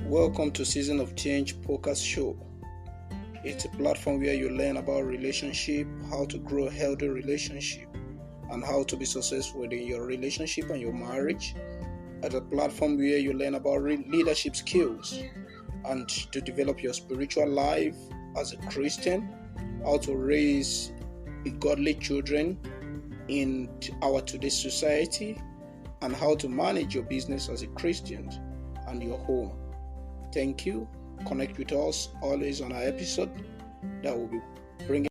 Welcome to Season of Change podcast show. It's a platform where you learn about relationship, how to grow a healthy relationship, and how to be successful in your relationship and your marriage. At a platform where you learn about leadership skills and to develop your spiritual life as a Christian, how to raise godly children in our today's society, and how to manage your business as a Christian and your home. Thank you. Connect with us always on our episode that will be bringing.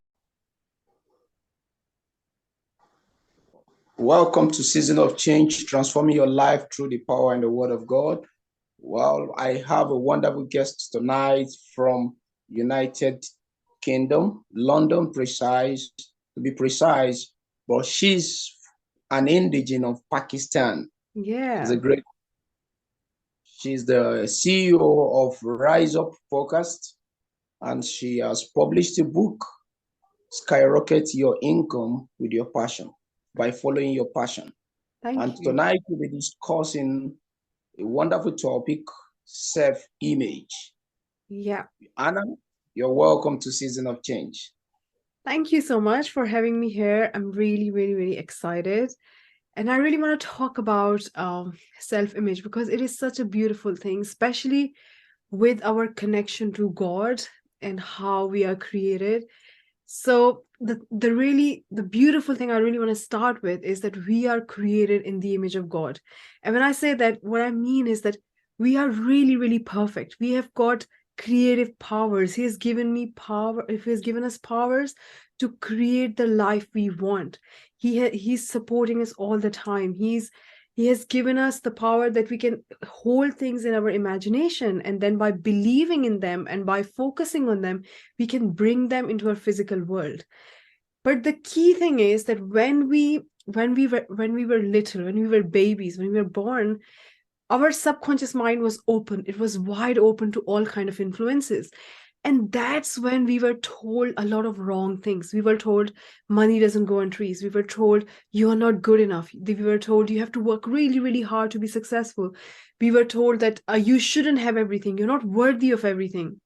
Welcome to Season of Change, transforming your life through the power and the word of God. Well, I have a wonderful guest tonight from United Kingdom, London, to be precise, but she's an indigene of Pakistan. Yeah. She's the CEO of Rise Up Podcast, and she has published a book, Skyrocket Your Income with Your Passion, by following your passion. Thank you. Tonight we'll be discussing a wonderful topic, self-image. Yeah. Anna, you're welcome to Season of Change. Thank you so much for having me here. I'm really, really, really excited. And I really want to talk about self-image because it is such a beautiful thing, especially with our connection to God and how we are created. So the beautiful thing I really want to start with is that we are created in the image of God. And when I say that, what I mean is that we are really, really perfect. We have got creative powers. He has given me power. If he has given us powers to create the life we want, he's supporting us all the time. He has given us the power that we can hold things in our imagination, and then by believing in them and by focusing on them, we can bring them into our physical world. But the key thing is that when we were little, when we were babies, when we were born, our subconscious mind was open. It was wide open to all kind of influences. And that's when we were told a lot of wrong things. We were told money doesn't grow on trees. We were told you are not good enough. We were told you have to work really, really hard to be successful. We were told that you shouldn't have everything. You're not worthy of everything.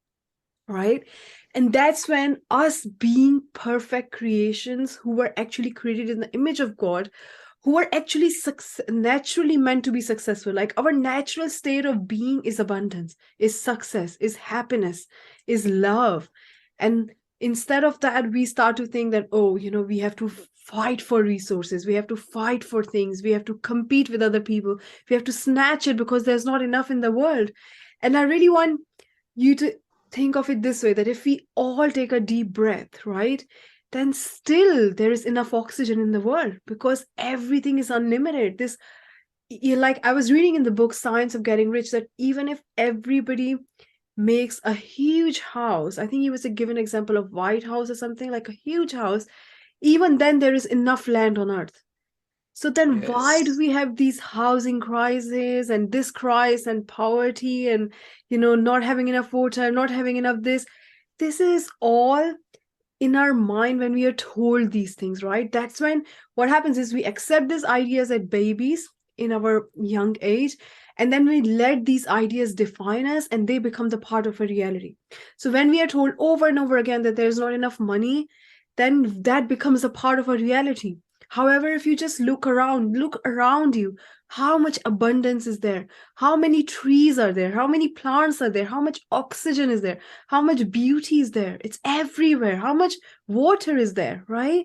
Right? And that's when us being perfect creations who were actually created in the image of God, who are actually naturally meant to be successful. Like our natural state of being is abundance, is success, is happiness, is love. And instead of that, we start to think that, oh, we have to fight for resources. We have to fight for things. We have to compete with other people. We have to snatch it because there's not enough in the world. And I really want you to think of it this way, that if we all take a deep breath, right, then still there is enough oxygen in the world because everything is unlimited. Like I was reading in the book Science of Getting Rich that even if everybody makes a huge house, I think he was given an example of White House or something, like a huge house, even then there is enough land on earth. So then why do we have these housing crises and this crisis and poverty and, not having enough water, not having enough this? This is all in our mind when we are told these things, right? That's when what happens is we accept these ideas as babies in our young age, and then we let these ideas define us and they become the part of a reality. So when we are told over and over again that there's not enough money, then that becomes a part of a reality. However, if you just look around you, how much abundance is there? How many trees are there? How many plants are there? How much oxygen is there? How much beauty is there? It's everywhere. How much water is there, right?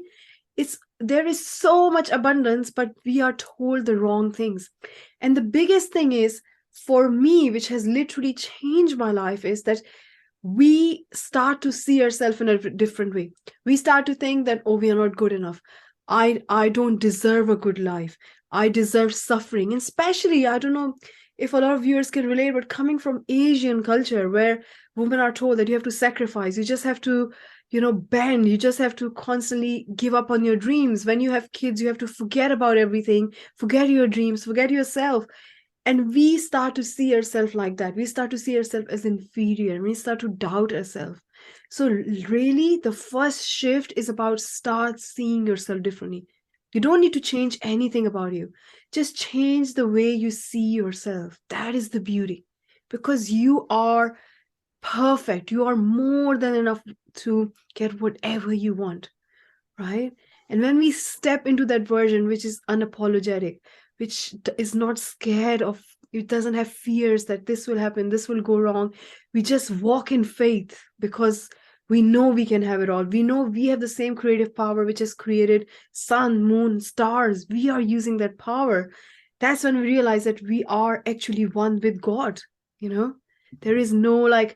There is so much abundance, but we are told the wrong things. And the biggest thing is, for me, which has literally changed my life, is that we start to see ourselves in a different way. We start to think that, oh, we are not good enough. I don't deserve a good life. I deserve suffering. And especially, I don't know if a lot of viewers can relate, but coming from Asian culture where women are told that you have to sacrifice, you just have to, bend, you just have to constantly give up on your dreams. When you have kids, you have to forget about everything, forget your dreams, forget yourself. And we start to see ourselves like that. We start to see ourselves as inferior. We start to doubt ourselves. So really, the first shift is about start seeing yourself differently. You don't need to change anything about you. Just change the way you see yourself. That is the beauty. because you are perfect. You are more than enough to get whatever you want, right? And when we step into that version, which is unapologetic, which is not scared of, it doesn't have fears that this will happen, this will go wrong. We just walk in faith because we know we can have it all. We know we have the same creative power which has created sun, moon, stars. We are using that power. That's when we realize that we are actually one with God. You know, there is no like,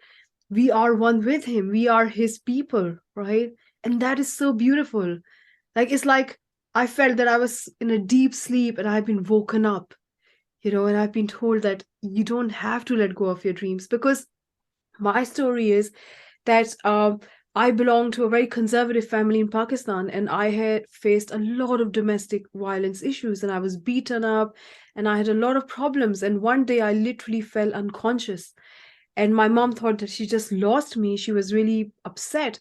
we are one with Him. We are His people, right? And that is so beautiful. Like, it's like I felt that I was in a deep sleep and I've been woken up, and I've been told that you don't have to let go of your dreams. Because my story is that I belong to a very conservative family in Pakistan, and I had faced a lot of domestic violence issues, and I was beaten up, and I had a lot of problems. And one day I literally fell unconscious, and my mom thought that she just lost me. She was really upset.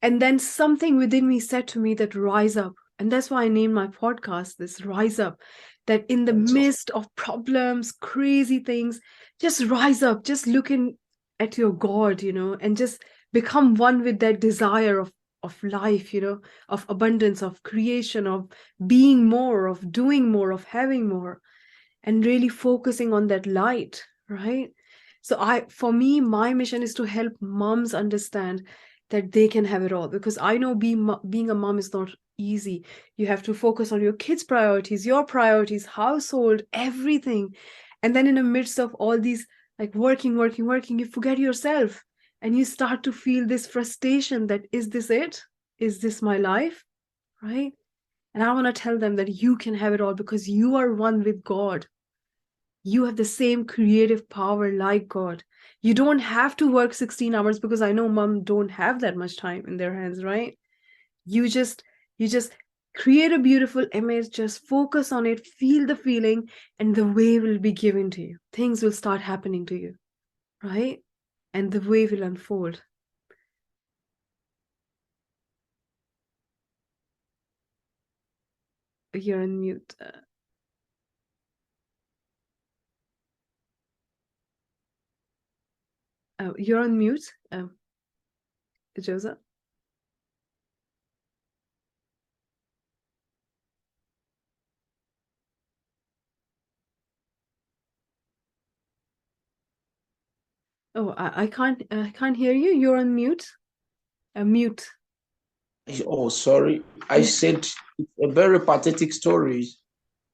And then something within me said to me that rise up. And that's why I named my podcast this Rise Up. That in the That's awesome. midst of problems, crazy things, just rise up, just looking at your God, and just become one with that desire of life, of abundance, of creation, of being more, of doing more, of having more, and really focusing on that light, right? So for me, my mission is to help moms understand that they can have it all, because I know being a mom is not easy. You have to focus on your kids' priorities, your priorities, household, everything. And then in the midst of all these, like working, you forget yourself, and you start to feel this frustration that, is this it? Is this my life? Right? And I want to tell them that you can have it all because you are one with God. You have the same creative power like God. You don't have to work 16 hours, because I know mom don't have that much time in their hands, right? You just create a beautiful image, just focus on it, feel the feeling, and the way will be given to you. Things will start happening to you, right? And the way will unfold. You're on mute. You're on mute, Joseph. Oh, I can't hear you. You're on mute. Mute. Oh, sorry. I Yeah. said it's a very pathetic story.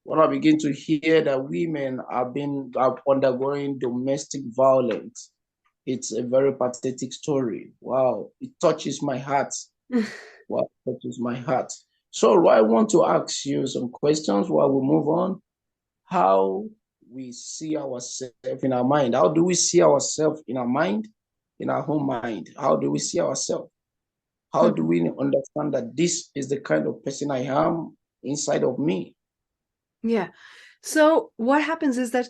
When I begin to hear that women are undergoing domestic violence, it's a very pathetic story. Wow, it touches my heart. Wow, it touches my heart. So I want to ask you some questions while we move on. How we see ourselves in our mind? How do we see ourselves in our mind, in our home mind? How do we see ourselves? How do we understand that this is the kind of person I am inside of me? Yeah. So what happens is that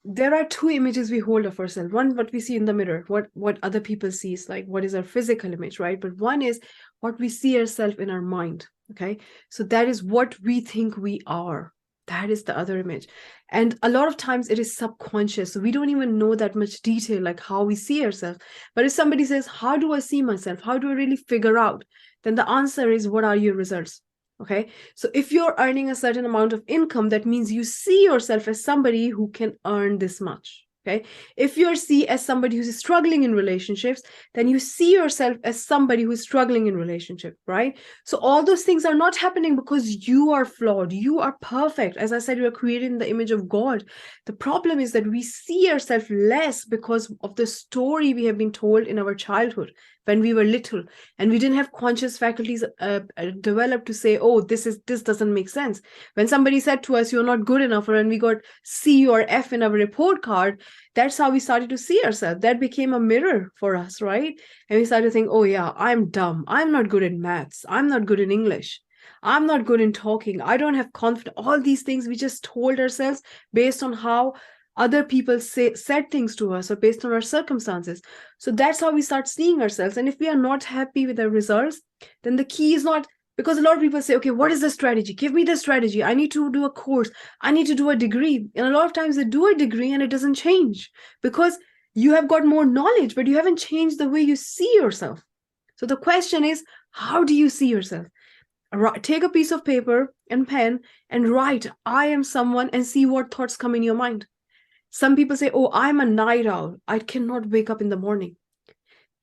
there are two images we hold of ourselves. One, what we see in the mirror, what other people see is like what is our physical image, right? But one is what we see ourselves in our mind. Okay. So that is what we think we are. That is the other image. And a lot of times it is subconscious. So we don't even know that much detail, like how we see ourselves. But if somebody says, how do I see myself? How do I really figure out? Then the answer is, what are your results? Okay. So if you're earning a certain amount of income, that means you see yourself as somebody who can earn this much. Okay. If you're seen as somebody who's struggling in relationships, then you see yourself as somebody who's struggling in relationship, right? So all those things are not happening because you are flawed. You are perfect. As I said, you are created in the image of God. The problem is that we see ourselves less because of the story we have been told in our childhood when we were little, and we didn't have conscious faculties developed to say, oh, this doesn't make sense. When somebody said to us, you're not good enough, or when we got C or F in our report card, that's how we started to see ourselves. That became a mirror for us, right? And we started to think, oh yeah, I'm dumb, I'm not good in maths, I'm not good in English, I'm not good in talking, I don't have confidence. All these things we just told ourselves based on how other people said things to us, or based on our circumstances. So that's how we start seeing ourselves. And if we are not happy with our results, then the key is not Because a lot of people say, okay, what is the strategy? Give me the strategy. I need to do a course. I need to do a degree. And a lot of times they do a degree and it doesn't change because you have got more knowledge, but you haven't changed the way you see yourself. So the question is, how do you see yourself? Take a piece of paper and pen and write, I am someone, and see what thoughts come in your mind. Some people say, oh, I'm a night owl. I cannot wake up in the morning.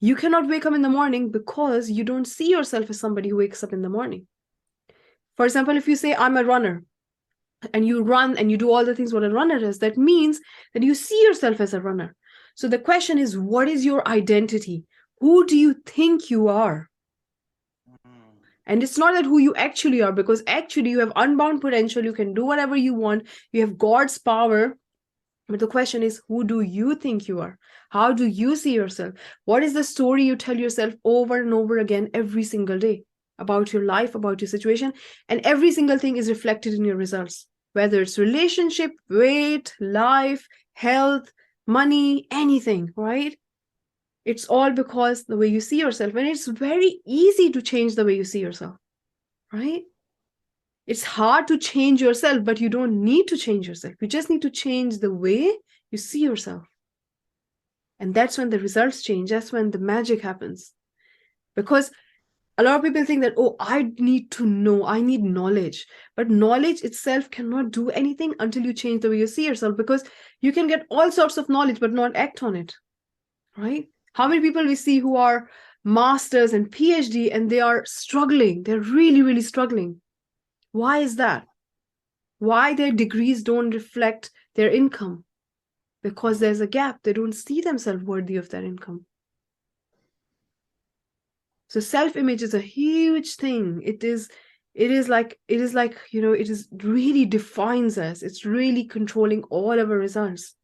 You cannot wake up in the morning because you don't see yourself as somebody who wakes up in the morning. For example, if you say, I'm a runner, and you run and you do all the things what a runner does, that means that you see yourself as a runner. So the question is, what is your identity? Who do you think you are? And it's not that who you actually are, because actually you have unbound potential. You can do whatever you want. You have God's power. But the question is, who do you think you are? How do you see yourself? What is the story you tell yourself over and over again every single day about your life, about your situation? And every single thing is reflected in your results, whether it's relationship, weight, life, health, money, anything, right? It's all because the way you see yourself. And it's very easy to change the way you see yourself, right? It's hard to change yourself, but you don't need to change yourself. You just need to change the way you see yourself. And that's when the results change. That's when the magic happens. Because a lot of people think that, oh, I need to know, I need knowledge. But knowledge itself cannot do anything until you change the way you see yourself, because you can get all sorts of knowledge but not act on it, right? How many people we see who are masters and PhD and they are struggling? They're really, really struggling. Why is that? Why their degrees don't reflect their income? Because there's a gap. They don't see themselves worthy of that income. So self-image is a huge thing. It is like, it is really defines us. It's really controlling all of our results.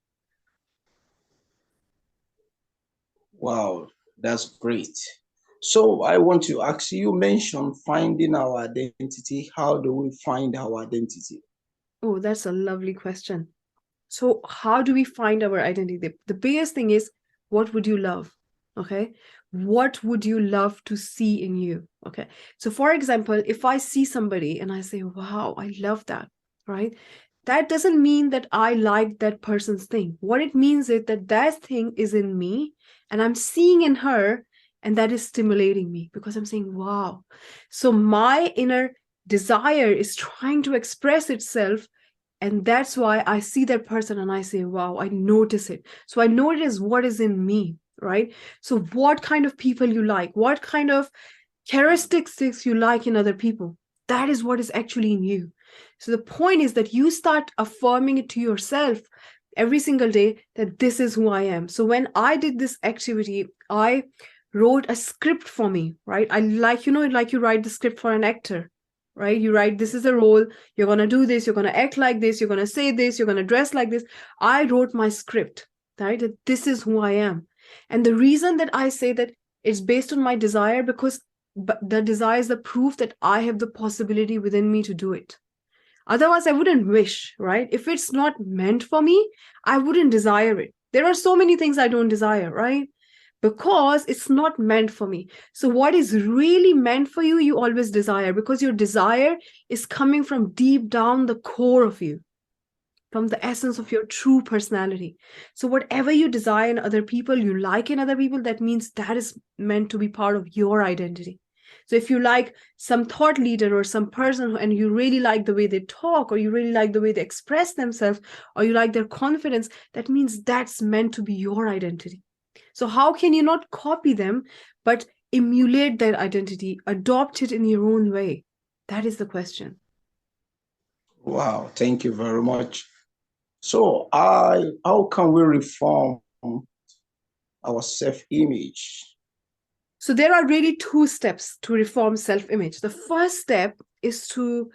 Wow, that's great. So I want to ask you, mentioned finding our identity. How do we find our identity? Oh, that's a lovely question. So how do we find our identity? The biggest thing is, what would you love? Okay. What would you love to see in you? Okay. So for example, if I see somebody and I say, wow, I love that, right? That doesn't mean that I like that person's thing. What it means is that that thing is in me and I'm seeing in her, and that is stimulating me because I'm saying, wow. So my inner desire is trying to express itself, and that's why I see that person and I say, wow, I notice it. So I notice what is in me, right? So what kind of people you like, what kind of characteristics you like in other people, that is what is actually in you. So the point is that you start affirming it to yourself every single day that this is who I am. So when I did this activity, I wrote a script for me, right? I like, like you write the script for an actor, right? You write, this is a role, you're going to do this, you're going to act like this, you're going to say this, you're going to dress like this. I wrote my script, right? That this is who I am. And the reason that I say that it's based on my desire, because the desire is the proof that I have the possibility within me to do it. Otherwise, I wouldn't wish, right? If it's not meant for me, I wouldn't desire it. There are so many things I don't desire, right? Because it's not meant for me. So what is really meant for you, you always desire, because your desire is coming from deep down the core of you, from the essence of your true personality. So whatever you desire in other people, you like in other people, that means that is meant to be part of your identity. So if you like some thought leader or some person and you really like the way they talk, or you really like the way they express themselves, or you like their confidence, that means that's meant to be your identity. So how can you not copy them, but emulate their identity, adopt it in your own way? That is the question. Wow, thank you very much. So how can we reform our self-image? So there are really two steps to reform self-image. The first step is to,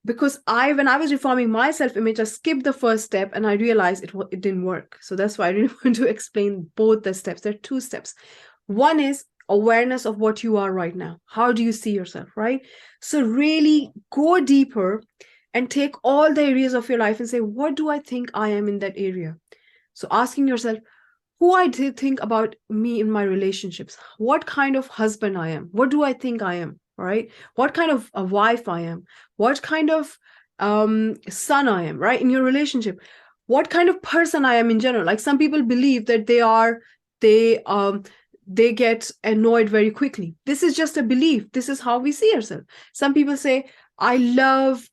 because when I was reforming my self-image, I skipped the first step and I realized it didn't work. So that's why I really want to explain both the steps. There are two steps. One is awareness of what you are right now. How do you see yourself, right? So really go deeper and take all the areas of your life and say, what do I think I am in that area? So asking yourself, who I did think about me in my relationships, what kind of husband I am, what do I think I am, right? What kind of a wife I am, what kind of son I am, right? In your relationship, what kind of person I am in general. Like some people believe that they they get annoyed very quickly. This is just a belief. This is how we see ourselves. Some people say, I love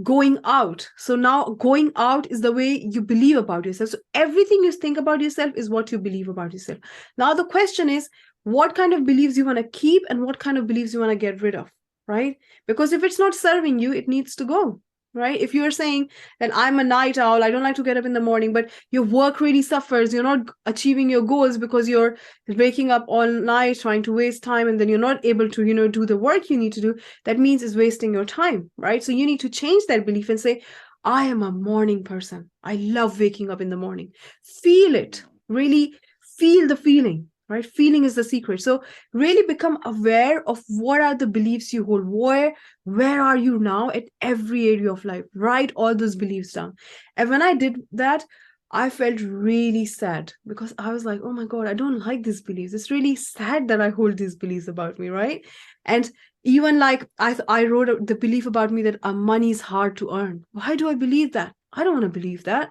going out. So now going out is the way you believe about yourself. So everything you think about yourself is what you believe about yourself. Now the question is, what kind of beliefs you want to keep and what kind of beliefs you want to get rid of, right? Because if it's not serving you, it needs to go, right? If you're saying that I'm a night owl, I don't like to get up in the morning, but your work really suffers, you're not achieving your goals because you're waking up all night trying to waste time, and then you're not able to, do the work you need to do, that means it's wasting your time, right? So you need to change that belief and say, I am a morning person. I love waking up in the morning. Feel it, really feel the feeling, right? Feeling is the secret. So really become aware of what are the beliefs you hold. Where are you now at every area of life? Write all those beliefs down. And when I did that, I felt really sad because I was like, oh my God, I don't like these beliefs. It's really sad that I hold these beliefs about me, right? And even like I wrote the belief about me that money is hard to earn. Why do I believe that? I don't want to believe that.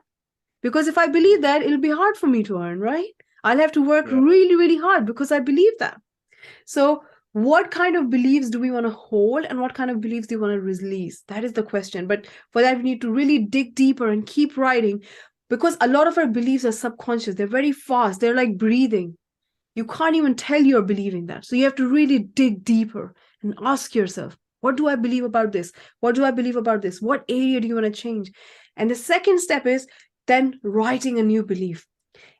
Because if I believe that, it'll be hard for me to earn, right? I'll have to work Yeah. really, really hard because I believe that. So, what kind of beliefs do we want to hold and what kind of beliefs do you want to release? That is the question. But for that, we need to really dig deeper and keep writing because a lot of our beliefs are subconscious. They're very fast, they're like breathing. You can't even tell you're believing that. So, you have to really dig deeper and ask yourself, what do I believe about this? What do I believe about this? What area do you want to change? And the second step is then writing a new belief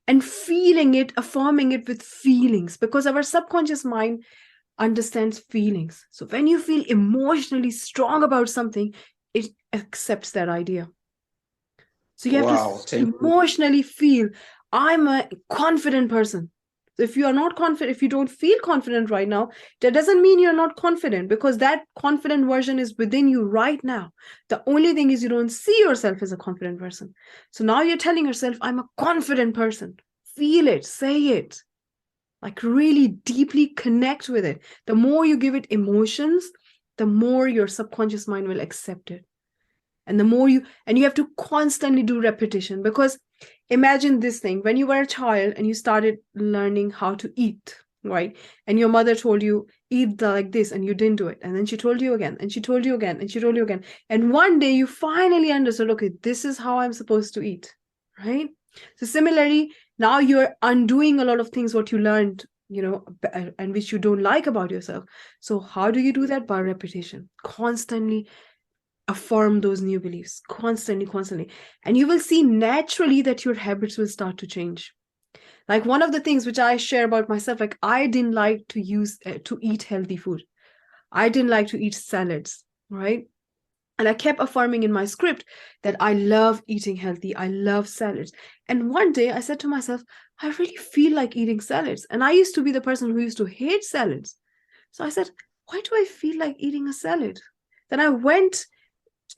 and feeling it, affirming it with feelings, because our subconscious mind understands feelings. So when you feel emotionally strong about something, it accepts that idea. So you have to Wow, thank you. emotionally feel, I'm a confident person. So if you are not confident, if you don't feel confident right now, that doesn't mean you're not confident, because that confident version is within you right now. The only thing is you don't see yourself as a confident person. So now you're telling yourself, I'm a confident person. Feel it, say it, like really deeply connect with it. The more you give it emotions, the more your subconscious mind will accept it. And the more you have to constantly do repetition, because imagine this thing, when you were a child and you started learning how to eat, right? And your mother told you, eat like this, and you didn't do it. And then she told you again, and she told you again, and she told you again. And one day you finally understood, okay, this is how I'm supposed to eat, right? So similarly, now you're undoing a lot of things what you learned, and which you don't like about yourself. So how do you do that? By repetition, constantly affirm those new beliefs, constantly, and you will see naturally that your habits will start to change. Like one of the things which I share about myself, like I didn't like to eat healthy food. I didn't like to eat salads, right? And I kept affirming in my script that I love eating healthy, I love salads. And one day I said to myself, I really feel like eating salads. And I used to be the person who used to hate salads. So I said, why do I feel like eating a salad? Then I went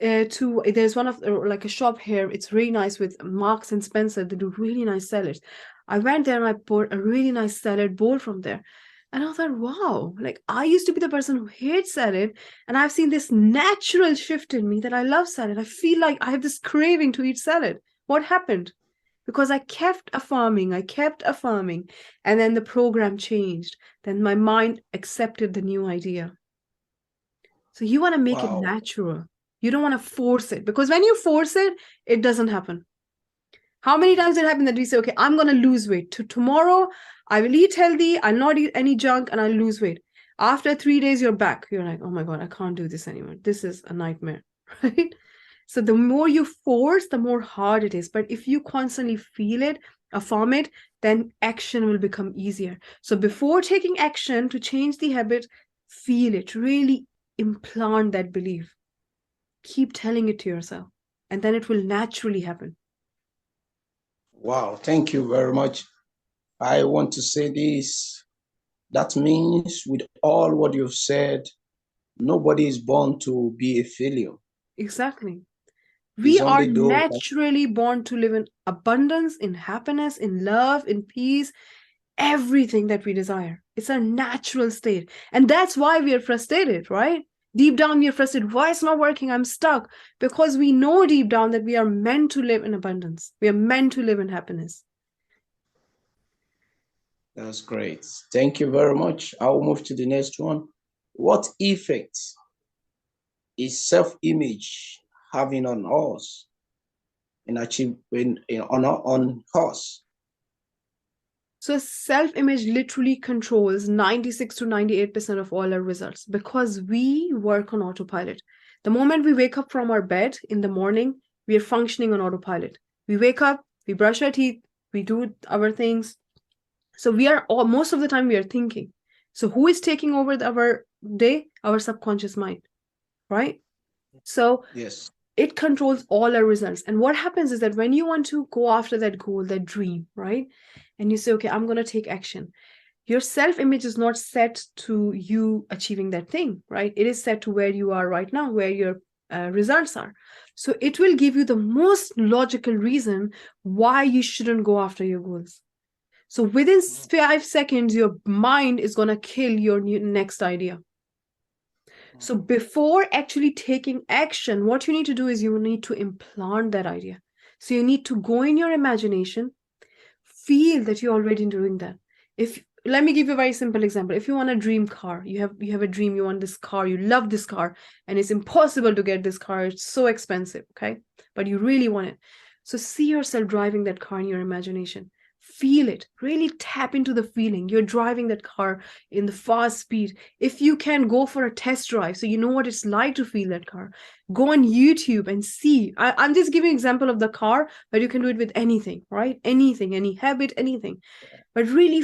there's one of like a shop here, it's really nice, with Marks and Spencer. They do really nice salads. I went there and I bought a really nice salad bowl from there, and I thought, wow, like I used to be the person who hates salad, and I've seen this natural shift in me that I love salad. I feel like I have this craving to eat salad. What happened? Because I kept affirming, and then the program changed. Then my mind accepted the new idea. So you want to make it Wow. natural. You don't want to force it, because when you force it, it doesn't happen. How many times it happened that we say, okay, I'm going to lose weight. Tomorrow, I will eat healthy. I'll not eat any junk and I'll lose weight. After 3 days, you're back. You're like, oh my God, I can't do this anymore. This is a nightmare, right? So the more you force, the more hard it is. But if you constantly feel it, affirm it, then action will become easier. So before taking action to change the habit, feel it, really implant that belief. Keep telling it to yourself, and then it will naturally happen. Wow, thank you very much. I want to say this. That means, with all what you've said, nobody is born to be a failure. Exactly. It's We are only those that, naturally born to live in abundance, in happiness, in love, in peace. everything that we desire. It's our natural state. And that's why we are frustrated, right? Deep down, we are frustrated. Why it's not working? I'm stuck. Because we know deep down that we are meant to live in abundance. We are meant to live in happiness. That's great. Thank you very much. I'll move to the next one. What effect is self-image having on us in achieving on us? So self-image literally controls 96 to 98% of all our results because we work on autopilot. The moment we wake up from our bed in the morning, we are functioning on autopilot. We wake up, we brush our teeth, we do our things. So most of the time we are thinking. So who is taking over our day? Our subconscious mind, right? So Yes. it controls all our results. And what happens is that when you want to go after that goal, that dream, right? And you say, okay, I'm going to take action. Your self-image is not set to you achieving that thing, right? It is set to where you are right now, where your results are. So it will give you the most logical reason why you shouldn't go after your goals. So within 5 seconds, your mind is going to kill your next idea. So before actually taking action, what you need to do is you need to implant that idea. So you need to go in your imagination, feel that you're already doing that. Let me give you a very simple example. If you want a dream car, you have a dream, you want this car, you love this car, and it's impossible to get this car. It's so expensive, okay? But you really want it. So see yourself driving that car in your imagination. Feel it. Really tap into the feeling. You're driving that car in the fast speed. If you can, go for a test drive so you know what it's like to feel that car. Go on YouTube and see. I'm just giving an example of the car, but you can do it with anything, right? Anything, any habit, anything. But really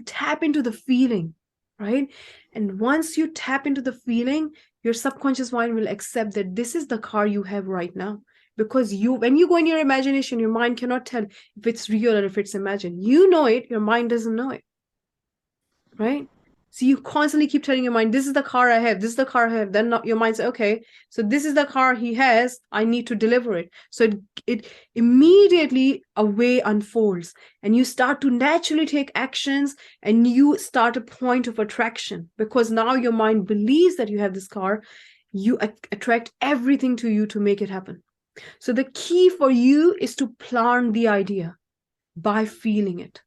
tap into the feeling, right? And once you tap into the feeling, your subconscious mind will accept that this is the car you have right now. Because when you go in your imagination, your mind cannot tell if it's real or if it's imagined. You know it, your mind doesn't know it, right? So you constantly keep telling your mind, this is the car I have, this is the car I have. Then your mind says, okay, so this is the car he has, I need to deliver it. So it immediately a way unfolds and you start to naturally take actions and you start a point of attraction because now your mind believes that you have this car. You attract everything to you to make it happen. So the key for you is to plant the idea by feeling it.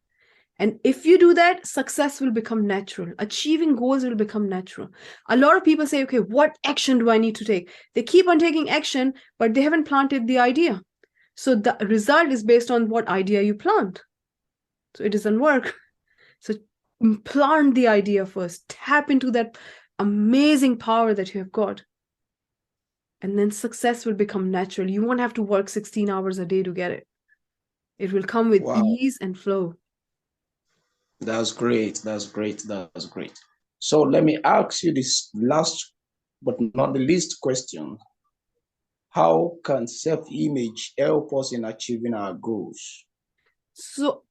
And if you do that, success will become natural. Achieving goals will become natural. A lot of people say, okay, what action do I need to take? They keep on taking action, but they haven't planted the idea. So the result is based on what idea you plant. So it doesn't work. So plant the idea first. Tap into that amazing power that you have got. And then success will become natural. You won't have to work 16 hours a day to get it. It will come with ease and flow. That's great. That's great. That's great. So let me ask you this last but not the least question. How can self-image help us in achieving our goals? So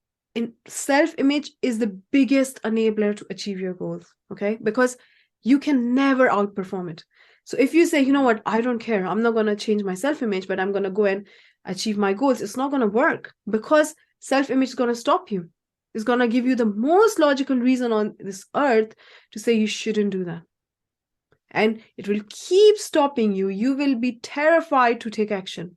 self-image is the biggest enabler to achieve your goals, okay? Because you can never outperform it. So if you say, you know what, I don't care, I'm not going to change my self-image, but I'm going to go and achieve my goals, it's not going to work because self-image is going to stop you. It's going to give you the most logical reason on this earth to say you shouldn't do that. And it will keep stopping you. You will be terrified to take action.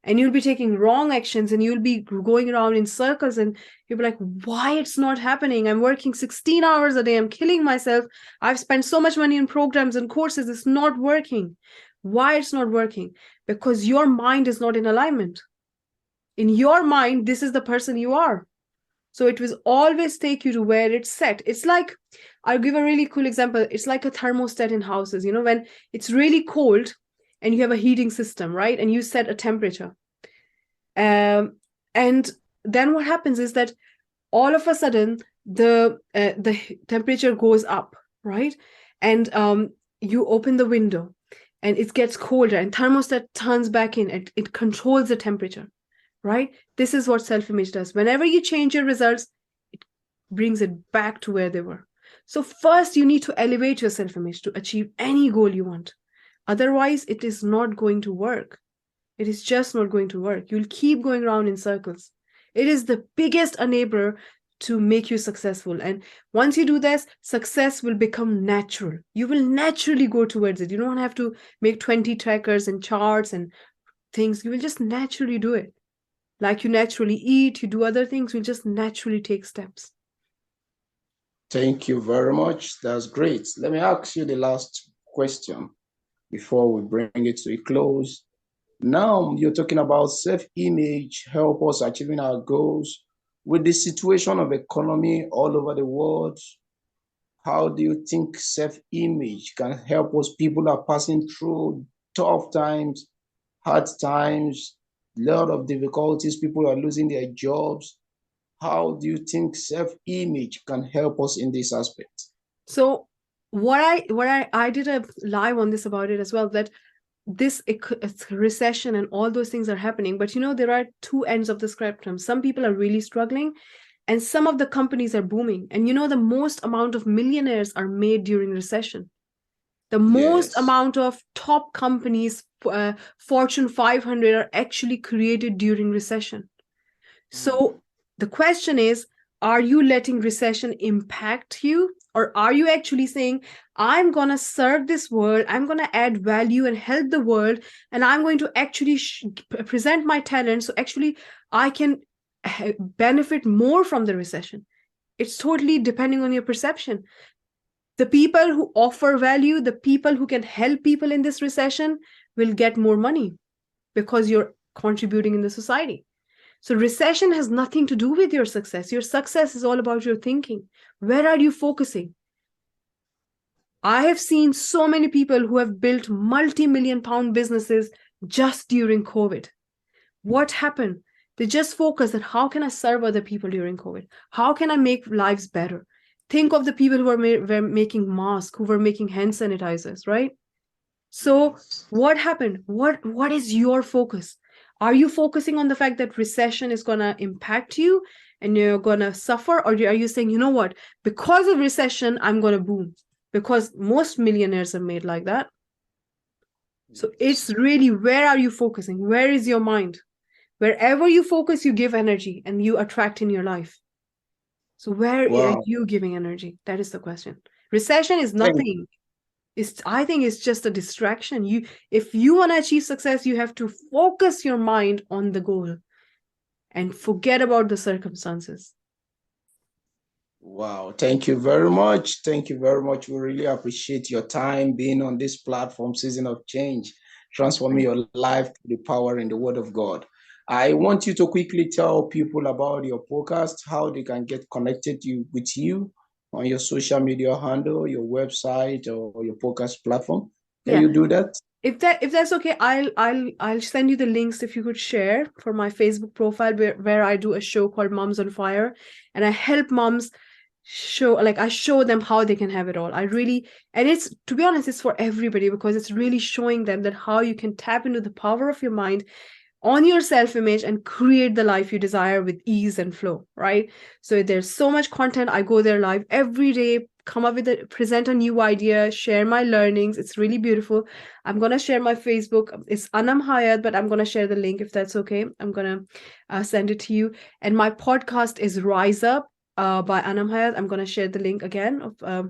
And you'll be taking wrong actions and you'll be going around in circles and you'll be like, why it's not happening? I'm working 16 hours a day. I'm killing myself. I've spent so much money in programs and courses. It's not working. Why it's not working? Because your mind is not in alignment. In your mind, this is the person you are. So it will always take you to where it's set. It's like, I'll give a really cool example. It's like a thermostat in houses. You know, when it's really cold and you have a heating system, right? And you set a temperature. And then what happens is that all of a sudden the temperature goes up, right? And you open the window and it gets colder and thermostat turns back in and it controls the temperature. Right? This is what self-image does. Whenever you change your results, it brings it back to where they were. So first, you need to elevate your self-image to achieve any goal you want. Otherwise, it is not going to work. It is just not going to work. You'll keep going around in circles. It is the biggest enabler to make you successful. And once you do this, success will become natural. You will naturally go towards it. You don't have to make 20 trackers and charts and things. You will just naturally do it. Like you naturally eat, you do other things, you just naturally take steps. Thank you very much. That's great. Let me ask you the last question before we bring it to a close. Now you're talking about self-image, help us achieving our goals. With the situation of economy all over the world, how do you think self-image can help us? People are passing through tough times, hard times, a lot of difficulties. People are losing their jobs. How do you think self-image can help us in this aspect? So I did a live on this about it as well, that it's recession and all those things are happening, but there are two ends of the spectrum. Some people are really struggling, and some of the companies are booming. And the most amount of millionaires are made during recession. The most Yes. amount of top companies, Fortune 500, are actually created during recession. So the question is, are you letting recession impact you? Or are you actually saying, I'm going to serve this world, I'm going to add value and help the world, and I'm going to actually present my talent so actually I can benefit more from the recession? It's totally depending on your perception. The people who offer value, the people who can help people in this recession will get more money because you're contributing in the society. So recession has nothing to do with your success. Your success is all about your thinking. Where are you focusing? I have seen so many people who have built multi-million pound businesses just during COVID. What happened? They just focused on how can I serve other people during COVID? How can I make lives better? Think of the people who were making masks, who were making hand sanitizers, right? So Yes. what happened? What is your focus? Are you focusing on the fact that recession is going to impact you and you're going to suffer? Or are you saying, you know what, because of recession, I'm going to boom? Because most millionaires are made like that. So it's Yes. really, where are you focusing? Where is your mind? Wherever you focus, you give energy and you attract in your life. So where are Wow. you giving energy? That is the question. Recession is Thank, nothing. I think it's just a distraction. If you want to achieve success, you have to focus your mind on the goal and forget about the circumstances. wow. Thank you very much. Thank you very much. We really appreciate your time being on this platform, Season of Change, transforming your life through the power and the word of God. I want you to quickly tell people about your podcast, how they can get connected with you on your social media handle, your website, or your podcast platform. Can Yeah. you do that? If that's okay, I'll send you the links if you could share for my Facebook profile where I do a show called Moms on Fire, and I help moms I show them how they can have it all. And it's, to be honest, it's for everybody, because it's really showing them that how you can tap into the power of your mind on your self-image and create the life you desire with ease and flow, right? So there's so much content. I go there live every day, come up with present a new idea, share my learnings. It's really beautiful. I'm going to share my Facebook. It's Anam Hayat, but I'm going to share the link if that's okay. I'm going to send it to you. And my podcast is Rise Up by Anam Hayat. I'm going to share the link again of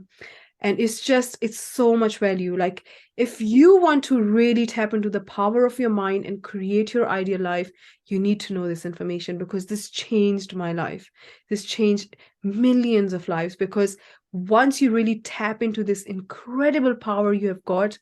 and it's so much value. Like, if you want to really tap into the power of your mind and create your ideal life, you need to know this information, because this changed my life. This changed millions of lives, because once you really tap into this incredible power you have got,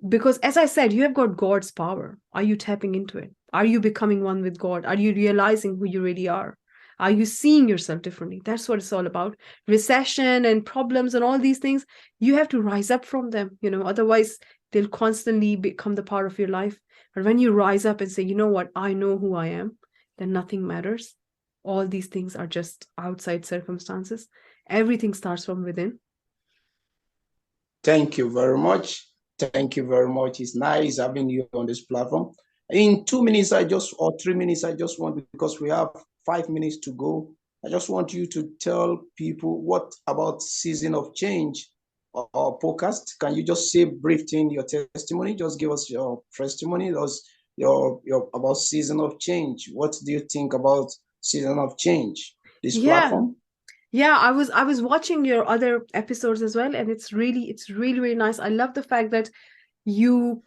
because as I said, you have got God's power. Are you tapping into it? Are you becoming one with God? Are you realizing who you really are? Are you seeing yourself differently? That's what it's all about. Recession and problems and all these things, you have to rise up from them, otherwise they'll constantly become the part of your life. But when you rise up and say, you know what, I know who I am, then nothing matters. All these things are just outside circumstances. Everything starts from within. Thank you very much. Thank you very much. It's nice having you on this platform. In 2 minutes, or 3 minutes, I just want, because we have 5 minutes to go, I just want you to tell people what about Season of Change or podcast. Can you just say brief thing, your testimony? Just give us your testimony, your about Season of Change. What do you think about Season of Change, this Yeah. platform? Yeah, I was watching your other episodes as well, and it's really nice. I love the fact that you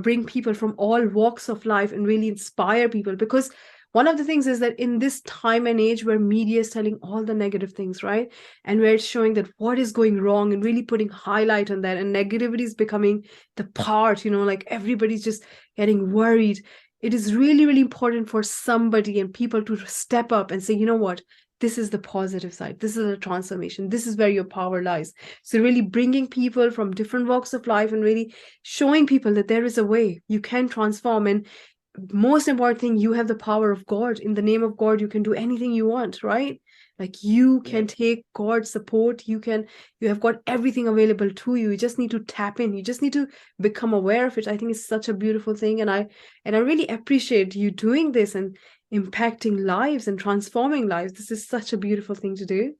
bring people from all walks of life and really inspire people, because one of the things is that in this time and age where media is telling all the negative things, right, and where it's showing that what is going wrong and really putting highlight on that, and negativity is becoming the part, like everybody's just getting worried. It is really important for somebody and people to step up and say, you know what, this is the positive side, this is a transformation, this is where your power lies. So really bringing people from different walks of life and really showing people that there is a way you can transform. And most important thing, you have the power of God. In the name of God, you can do anything you want, right? Like you Yeah. can take God's support. You have got everything available to you. You just need to tap in. You just need to become aware of it. I think it's such a beautiful thing. And I really appreciate you doing this and impacting lives and transforming lives. This is such a beautiful thing to do.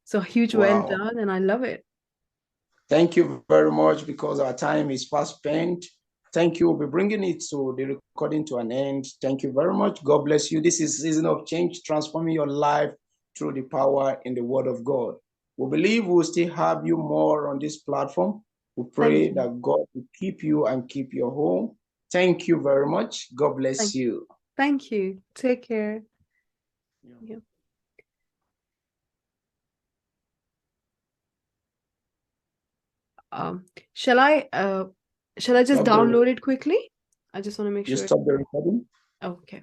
So huge well Wow. done, and I love it. Thank you very much, because our time is fast spent. Thank you. We'll be bringing it to the recording to an end. Thank you very much. God bless you. This is Season of Change, transforming your life through the power in the Word of God. We believe we'll still have you more on this platform. We Thank pray you. that God will keep you and keep your home. Thank you very much. God bless Thank, you. thank you. Take care. Yeah. Yeah. Um, shall I shall I just Stop the, download it quickly? I just want to make you sure. stop the recording. Okay.